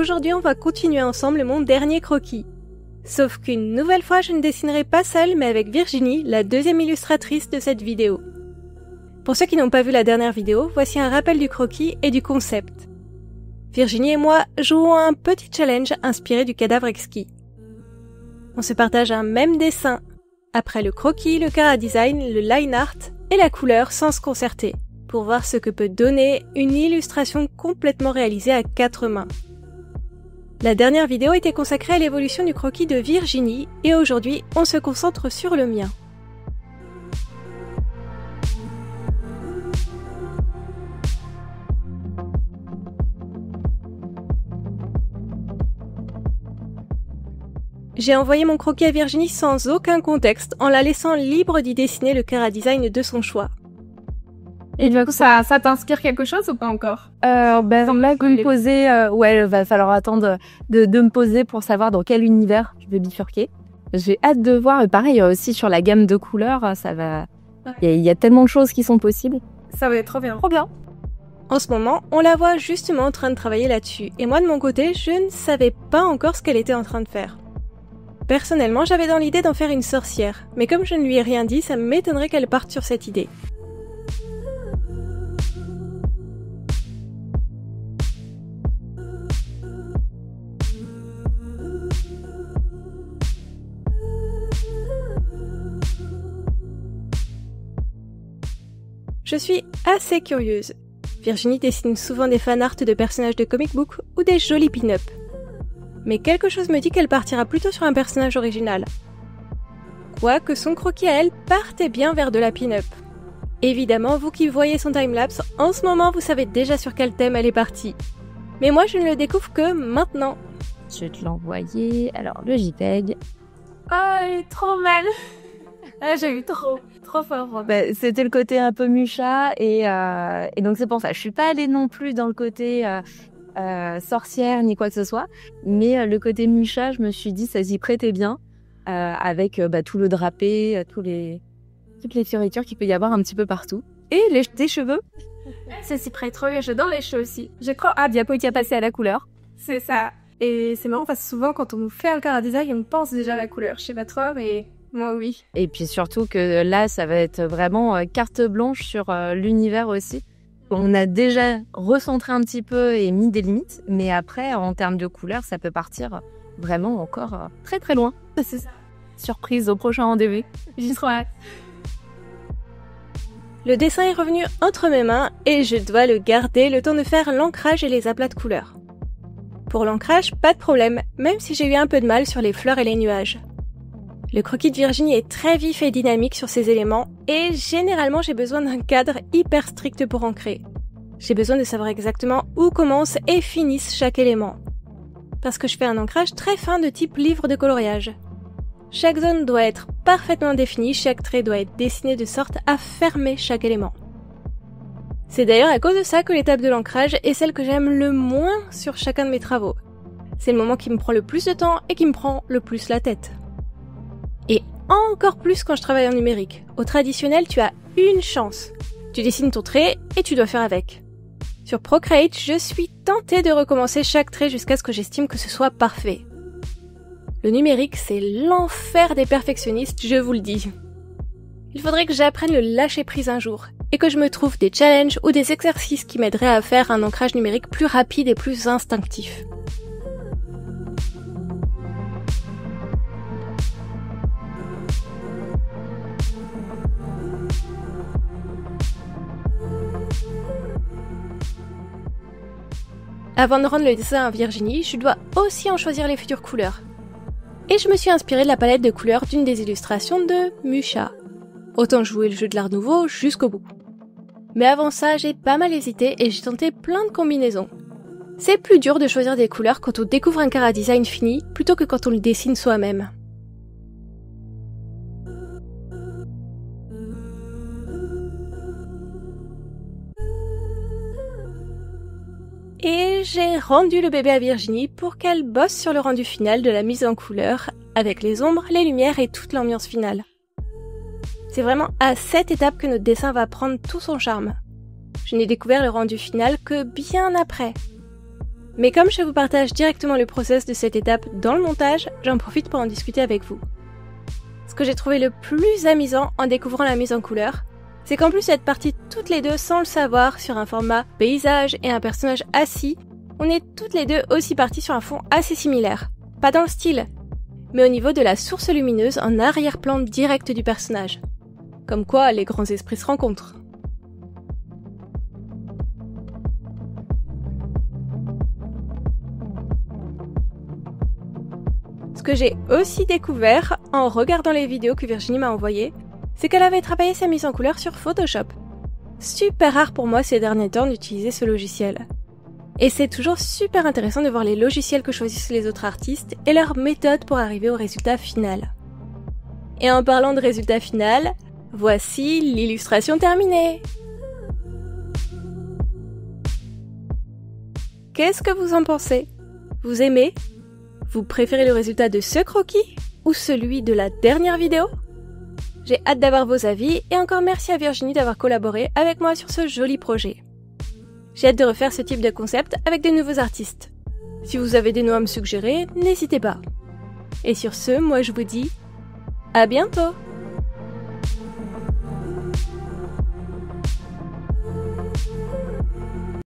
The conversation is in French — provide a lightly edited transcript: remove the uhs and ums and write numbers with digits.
aujourd'hui on va continuer ensemble mon dernier croquis. Sauf qu'une nouvelle fois je ne dessinerai pas seule mais avec Virginie, la deuxième illustratrice de cette vidéo. Pour ceux qui n'ont pas vu la dernière vidéo, voici un rappel du croquis et du concept. Virginie et moi jouons à un petit challenge inspiré du cadavre exquis. On se partage un même dessin, après le croquis, le chara-design, le line art et la couleur sans se concerter, pour voir ce que peut donner une illustration complètement réalisée à 4 mains. La dernière vidéo était consacrée à l'évolution du croquis de Virginie et aujourd'hui on se concentre sur le mien. J'ai envoyé mon croquis à Virginie sans aucun contexte, en la laissant libre d'y dessiner le chara-design de son choix. Et du coup, ça t'inspire quelque chose ou pas encore? Là, me poser, il va falloir attendre de me poser pour savoir dans quel univers je vais bifurquer. J'ai hâte de voir, pareil, aussi sur la gamme de couleurs, ça va... Il y a tellement de choses qui sont possibles. Ça va être trop bien. Trop bien. En ce moment, on la voit justement en train de travailler là-dessus, et moi de mon côté, je ne savais pas encore ce qu'elle était en train de faire. Personnellement, j'avais dans l'idée d'en faire une sorcière, mais comme je ne lui ai rien dit, ça m'étonnerait qu'elle parte sur cette idée. Je suis assez curieuse. Virginie dessine souvent des fanarts de personnages de comic book ou des jolis pin-up. Mais quelque chose me dit qu'elle partira plutôt sur un personnage original. Quoique son croquis à elle partait bien vers de la pin-up. Évidemment, vous qui voyez son timelapse, en ce moment vous savez déjà sur quel thème elle est partie. Mais moi je ne le découvre que maintenant. Je vais te l'envoyer. Alors, le JPEG. Ah, il est trop mal. Ah, j'ai eu trop fort. C'était le côté un peu Musha et donc c'est pour ça. Je suis pas allée non plus dans le côté sorcière ni quoi que ce soit, mais le côté Musha, je me suis dit ça s'y prêtait bien avec tout le drapé, toutes les fioritures qu'il peut y avoir un petit peu partout et tes cheveux. Ça s'y prête trop bien. J'adore les cheveux aussi. Je crois. Ah, Diapo qui a passé à la couleur. C'est ça. Et c'est marrant parce que souvent quand on nous fait un chara-design, on pense déjà à la couleur. Je sais pas trop, mais moi oui. Et puis surtout que là, ça va être vraiment carte blanche sur l'univers aussi. On a déjà recentré un petit peu et mis des limites, mais après, en termes de couleurs, ça peut partir vraiment encore très très loin. C'est ça. Surprise au prochain rendez-vous. J'y trop hâte. Le dessin est revenu entre mes mains et je dois le garder le temps de faire l'ancrage et les aplats de couleurs. Pour l'ancrage, pas de problème, même si j'ai eu un peu de mal sur les fleurs et les nuages. Le croquis de Virginie est très vif et dynamique sur ces éléments et généralement j'ai besoin d'un cadre hyper strict pour ancrer. J'ai besoin de savoir exactement où commence et finisse chaque élément. Parce que je fais un ancrage très fin de type livre de coloriage. Chaque zone doit être parfaitement définie, chaque trait doit être dessiné de sorte à fermer chaque élément. C'est d'ailleurs à cause de ça que l'étape de l'ancrage est celle que j'aime le moins sur chacun de mes travaux. C'est le moment qui me prend le plus de temps et qui me prend le plus la tête. Et encore plus quand je travaille en numérique. Au traditionnel, tu as une chance. Tu dessines ton trait et tu dois faire avec. Sur Procreate, je suis tentée de recommencer chaque trait jusqu'à ce que j'estime que ce soit parfait. Le numérique, c'est l'enfer des perfectionnistes, je vous le dis. Il faudrait que j'apprenne le lâcher-prise un jour, et que je me trouve des challenges ou des exercices qui m'aideraient à faire un ancrage numérique plus rapide et plus instinctif. Avant de rendre le dessin à Virginie, je dois aussi en choisir les futures couleurs. Et je me suis inspirée de la palette de couleurs d'une des illustrations de Musha. Autant jouer le jeu de l'art nouveau jusqu'au bout. Mais avant ça, j'ai pas mal hésité et j'ai tenté plein de combinaisons. C'est plus dur de choisir des couleurs quand on découvre un chara-design fini plutôt que quand on le dessine soi-même. Et j'ai rendu le bébé à Virginie pour qu'elle bosse sur le rendu final de la mise en couleur, avec les ombres, les lumières et toute l'ambiance finale. C'est vraiment à cette étape que notre dessin va prendre tout son charme. Je n'ai découvert le rendu final que bien après. Mais comme je vous partage directement le process de cette étape dans le montage, j'en profite pour en discuter avec vous. Ce que j'ai trouvé le plus amusant en découvrant la mise en couleur, c'est qu'en plus d'être parties toutes les deux sans le savoir sur un format paysage et un personnage assis, on est toutes les deux aussi parties sur un fond assez similaire. Pas dans le style, mais au niveau de la source lumineuse en arrière-plan direct du personnage. Comme quoi, les grands esprits se rencontrent. Ce que j'ai aussi découvert en regardant les vidéos que Virginie m'a envoyées, c'est qu'elle avait travaillé sa mise en couleur sur Photoshop. Super rare pour moi ces derniers temps d'utiliser ce logiciel. Et c'est toujours super intéressant de voir les logiciels que choisissent les autres artistes et leurs méthodes pour arriver au résultat final. Et en parlant de résultat final, voici l'illustration terminée. Qu'est-ce que vous en pensez? Vous aimez? Vous préférez le résultat de ce croquis ou celui de la dernière vidéo? J'ai hâte d'avoir vos avis et encore merci à Virginie d'avoir collaboré avec moi sur ce joli projet. J'ai hâte de refaire ce type de concept avec de nouveaux artistes. Si vous avez des noms à me suggérer, n'hésitez pas. Et sur ce, moi je vous dis à bientôt!